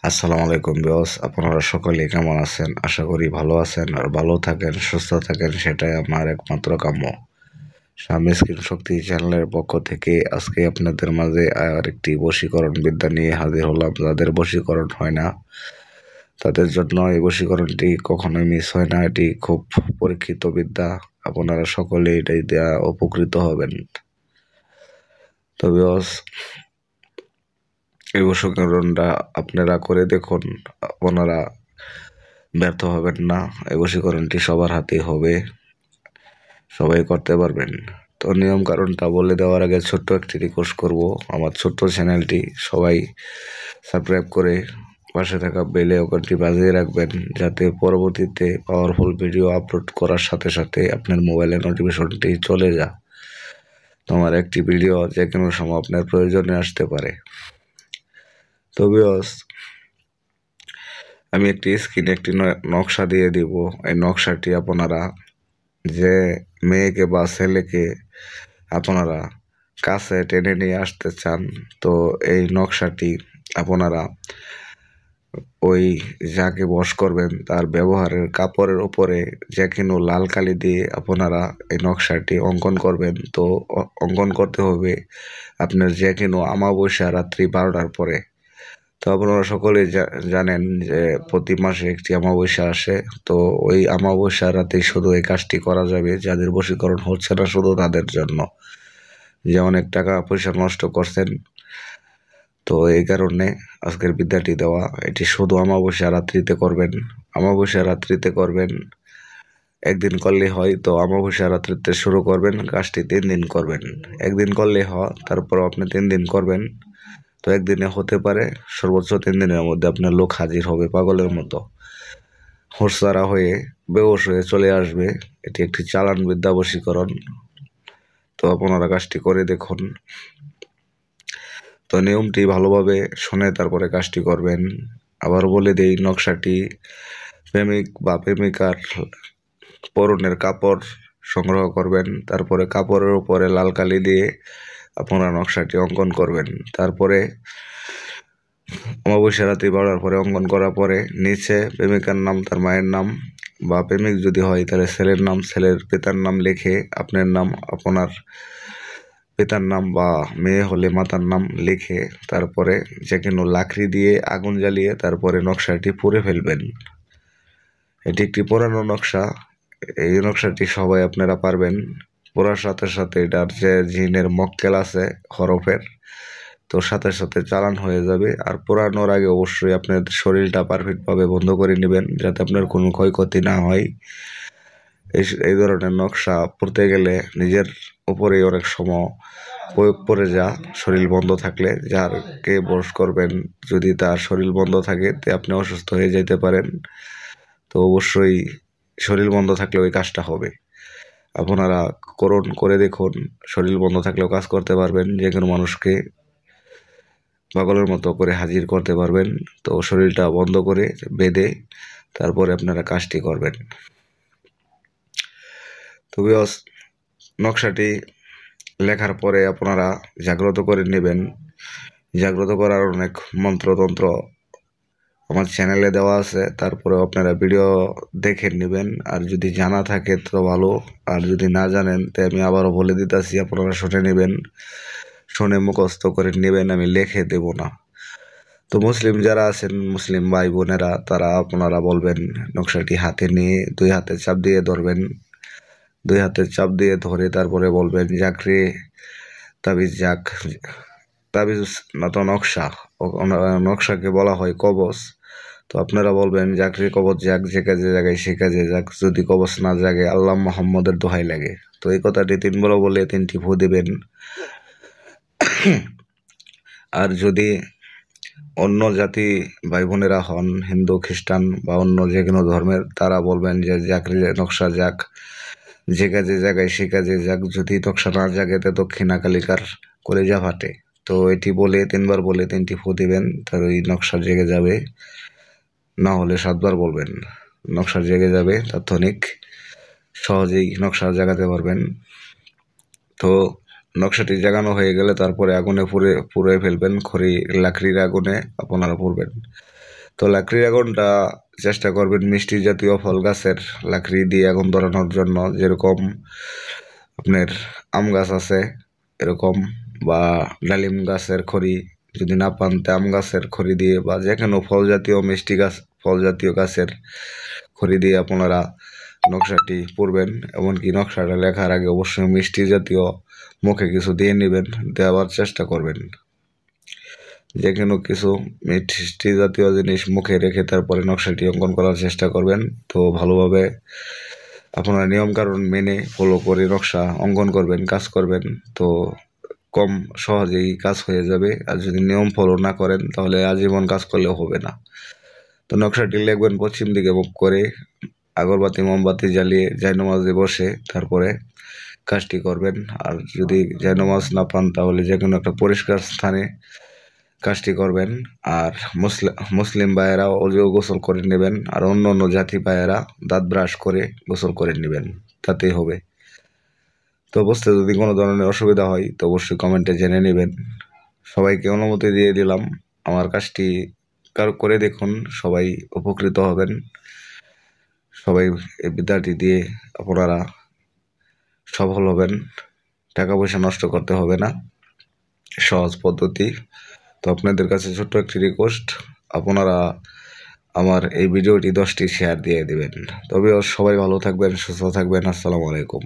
আসসালামু আলাইকুম বিয়স, আপনারা সকলে কেমন আছেন? আশা করি ভালো আছেন আর ভালো থাকেন, সুস্থ থাকেন, সেটাই আমার একমাত্র কাম্য। স্বামী স্ক্রিন শক্তি চ্যানেলের পক্ষ থেকে আজকে আপনাদের মাঝে আর একটি বশীকরণ বিদ্যা নিয়ে হাজির হলাম। যাদের বশীকরণ হয় না তাদের জন্য এই বশীকরণটি কখনোই মিস হয় না। এটি খুব পরীক্ষিত বিদ্যা, আপনারা সকলে এটাই দেওয়া উপকৃত হবেন। তো বিয়স, এই বশীকরণটা আপনারা করে দেখুন, আপনারা ব্যর্থ হবেন না। এই বশীকরণটি সবার হাতেই হবে, সবাই করতে পারবেন। তো নিয়ম কারণটা বলে দেওয়ার আগে ছোট্ট একটি রিকোয়েস্ট করব, আমার ছোট্ট চ্যানেলটি সবাই সাবস্ক্রাইব করে পাশে থাকা বেল আইকনটি বাজিয়ে রাখবেন, যাতে পরবর্তীতে পাওয়ারফুল ভিডিও আপলোড করার সাথে সাথে আপনার মোবাইলে নোটিফিকেশনটি চলে যায়। তোমার একটি ভিডিও যে কোনো সময় আপনার প্রয়োজনে আসতে পারে। তো ভিউয়ার্স, আমি একটি স্ক্রিনে একটি নকশা দিয়ে দিব। এই নকশাটি আপনারা যে মেয়েকে বা ছেলেকে আপনারা কাছে টেনে নিয়ে আসতে চান, তো এই নকশাটি আপনারা ওই যাকে বশ করবেন তার ব্যবহারের কাপড়ের উপরে যে কোনো লাল কালি দিয়ে আপনারা এই নকশাটি অঙ্কন করবেন। তো অঙ্কন করতে হবে আপনার যে কোনো অমাবস্যা রাত্রি 12টার পরে। তো আপনারা সকলেই জানেন যে প্রতি মাসে একটি অমাবস্যা আসে। তো ওই অমাবস্যা রাতেই শুধু এই কাজটি করা যাবে। যাদের বশীকরণ হচ্ছে না শুধু তাদের জন্য, যে অনেক টাকা পয়সা নষ্ট করছেন। তো এই কারণে আজকের বিদ্যাটি দেওয়া। এটি শুধু অমাবস্যা রাত্রিতে করবেন, অমাবস্যা রাত্রিতে করবেন। একদিন করলে হয়, তো অমাবস্যা রাত্রিতে শুরু করবেন, কাজটি 3 দিন করবেন। একদিন করলে হয়, তারপর আপনি 3 দিন করবেন। তো একদিনে হতে পারে, সর্বোচ্চ 3 দিনের মধ্যে আপনার লোক হাজির হবে পাগলের মতো, হুঁশসারা হয়ে বেহুশ হয়ে চলে আসবে। এটি একটি চালান বিদ্যা বশীকরণ। তো আপনারা কাজটি করে দেখুন। তো নিয়মটি ভালোভাবে শুনে তারপরে কাজটি করবেন। আবার বলে দেই, নকশাটি প্রেমিক বা প্রেমিকার পরনের কাপড় সংগ্রহ করবেন, তারপরে কাপড়ের উপরে লাল কালি দিয়ে আপনারা নকশাটি অঙ্কন করবেন। তারপরে অমাবস্যা রাত্রি 12টার পরে অঙ্কন করার পরে নিচে প্রেমিকার নাম, তার মায়ের নাম, বা প্রেমিক যদি হয় তাহলে ছেলের নাম, ছেলের পিতার নাম লিখে আপনার নাম, আপনার পিতার নাম, বা মেয়ে হলে মাতার নাম লিখে তারপরে যে কোনো লাকড়ি দিয়ে আগুন জ্বালিয়ে তারপরে নকশাটি পুড়ে ফেলবেন। এটি একটি পুরানো নকশা। এই নকশাটি সবাই আপনারা পারবেন। পড়ার সাথে সাথে এটার যে জিনের মক্কেল আছে হরফের, তো সাথে সাথে চালান হয়ে যাবে। আর পোড়ানোর আগে অবশ্যই আপনার শরীরটা পারফেক্টভাবে বন্ধ করে নেবেন, যাতে আপনার কোনো ক্ষয়ক্ষতি না হয়। এই ধরনের নকশা পড়তে গেলে নিজের উপরে অনেক সময় প্রয়োগ পড়ে যা, শরীর বন্ধ থাকলে। যারকে বশ করবেন যদি তার শরীর বন্ধ থাকে, তে আপনি অসুস্থ হয়ে যেতে পারেন। তো অবশ্যই শরীর বন্ধ থাকলে ওই কাজটা হবে। আপনারা করে দেখুন, শরীর বন্ধ থাকলেও কাজ করতে পারবেন, যে কোনো মানুষকে পাগলের মতো করে হাজির করতে পারবেন। তো শরীরটা বন্ধ করে বেঁধে তারপরে আপনারা কাজটি করবেন। তো নকশাটি লেখার পরে আপনারা জাগ্রত করে নেবেন। জাগ্রত করার অনেক মন্ত্রতন্ত্র আমার চ্যানেলে দেওয়া আছে, তারপরে আপনারা ভিডিও দেখে নেবেন। আর যদি জানা থাকে তো ভালো, আর যদি না জানেন তো আমি আবারও বলে দিতেছি, আপনারা শুনে নেবেন, শুনে মুখস্থ করে নেবেন, আমি লিখে দেব না। তো মুসলিম যারা আছেন, মুসলিম ভাই বোনেরা, তারা আপনারা বলবেন নকশাটি হাতে নিয়ে 2 হাতে চাপ দিয়ে ধরবেন। 2 হাতে চাপ দিয়ে ধরে তারপরে বলবেন জাকরে তাবিজ জাক। তাবিজ না তো নকশা, নকশাকে বলা হয় কবচ। তো আপনারা বলবেন জাকরে কবচ জাক, যে কাজে জাগায় সে কাজে যাক, যদি কবচ না জাগে আল্লাহ মোহাম্মদের দোহাই লাগে। তো এই কথাটি 3 বার বলে 3টি ফু দিবেন। আর যদি অন্য জাতি ভাই বোনেরা হন, হিন্দু খ্রিস্টান বা অন্য যে কোনো ধর্মের, তারা বলবেন যে জাকরি নকশা যাক, যে কাজে জাগায় সে কাজে যাক, যদি নকশা না জাগে তো দক্ষিণা কালিকার কলেজা ফাটে। তো এটি বলে 3 বার বলে 3টি ফু দিবেন, তার ওই নকশা জেগে যাবে। না হলে 7 বার বলবেন, নকশা জেগে যাবে। তাৎক্ষণিক সহজেই নকশা জাগাতে পারবেন। তো নকশাটি জাগানো হয়ে গেলে তারপরে আগুনে পুড়ে ফেলবেন, লাকড়ির আগুনে আপনারা পুড়বেন। তো লাকড়ির আগুনটা চেষ্টা করবেন মিষ্টি জাতীয় ফল গাছের লাকড়ি দিয়ে আগুন ধরানোর জন্য, যেরকম আপনার আম গাছ আছে এরকম, বা ডালিম গাছের খড়ি যদি না পান তা আম গাছের খড়ি দিয়ে, বা যে কোনো ফল জাতীয় মিষ্টি গাছ ফল জাতীয় গাছের খড়ি দিয়ে আপনারা নকশাটি পড়বেন। এমনকি নকশাটা লেখার আগে অবশ্যই মিষ্টি জাতীয় মুখে কিছু দিয়ে নেবেন, দেওয়ার চেষ্টা করবেন। যে কোনো কিছু মিষ্টি জাতীয় জিনিস মুখে রেখে তারপরে নকশাটি অঙ্কন করার চেষ্টা করবেন। তো ভালোভাবে আপনারা নিয়মকানুন মেনে ফলো করে নকশা অঙ্কন করবেন, কাজ করবেন। তো কম সহজেই কাজ হয়ে যাবে। আর যদি নিয়ম ফলো না করেন তাহলে আজীবন কাজ করলেও হবে না। তো নকশাটি লিখবেন পশ্চিম দিকে মুখ করে, আগরবাতি মোমবাতি জ্বালিয়ে জায়নামাজে বসে তারপরে কাজটি করবেন। আর যদি জায়নামাজ না পান তাহলে যে কোনো একটা পরিষ্কার স্থানে কাজটি করবেন। আর মুসলিম ভাইয়েরা অজু গোসল করে নেবেন, আর অন্য অন্য জাতি ভাইয়েরা দাঁত ব্রাশ করে গোসল করে নেবেন, তাতেই হবে। তো বুঝতে যদি কোনো ধরনের অসুবিধা হয় তো অবশ্যই কমেন্টে জেনে নেবেন। সবাইকে অনুমতি দিয়ে দিলাম, আমার কাজটি করে দেখুন, সবাই উপকৃত হবেন। সবাই এই বিদ্যাটি দিয়ে আপনারা সফল হবেন, টাকা পয়সা নষ্ট করতে হবে না, সহজ পদ্ধতি। তো আপনাদের কাছে ছোট্ট একটি রিকোয়েস্ট, আপনারা আমার এই ভিডিওটি 10টি শেয়ার দিয়ে দেবেন। তবে সবাই ভালো থাকবেন, সুস্থ থাকবেন। আসসালামু আলাইকুম।